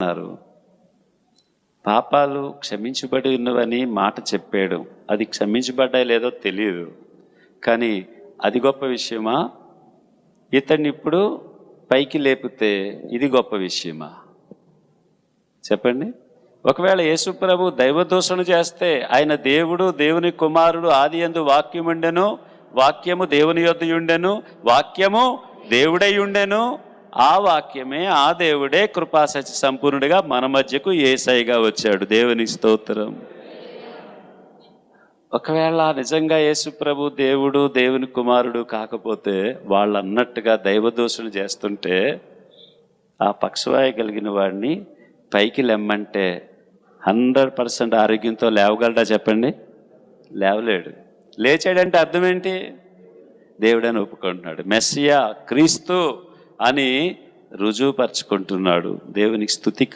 అన్నారు. పాపాలు క్షమించబడి ఉన్నవని మాట చెప్పాడు. అది క్షమించబడ్డాయి లేదో తెలియదు, కానీ అది గొప్ప విషయమా? ఇతన్ని ఇప్పుడు పైకి లేపితే ఇది గొప్ప విషయమా? చెప్పండి. ఒకవేళ యేసుప్రభు దైవదూషణ చేస్తే, ఆయన దేవుడు, దేవుని కుమారుడు, ఆది యందు వాక్యం ఉండెను, వాక్యము దేవుని యొద్ద ఉండెను, వాక్యము దేవుడై ఉండెను, ఆ వాక్యమే, ఆ దేవుడే కృపాసత్య సంపూర్ణుడిగా మన మధ్యకు యేసయ్యగా వచ్చాడు. దేవుని స్తోత్రం. ఒకవేళ నిజంగా యేసుప్రభు దేవుడు, దేవుని కుమారుడు కాకపోతే, వాళ్ళు అన్నట్టుగా దైవదూషణ చేస్తుంటే, ఆ పక్షవాయు కలిగిన వాడిని పైకి లెమ్మంటే 100% ఆరోగ్యంతో లేవగలడా? చెప్పండి. లేవలేడు. లేచాడంటే అర్థం ఏంటి? దేవుడని ఒప్పుకుంటున్నాడు, మెస్సియా క్రీస్తు అని రుజువుపరుచుకుంటున్నాడు. దేవునికి స్తుతి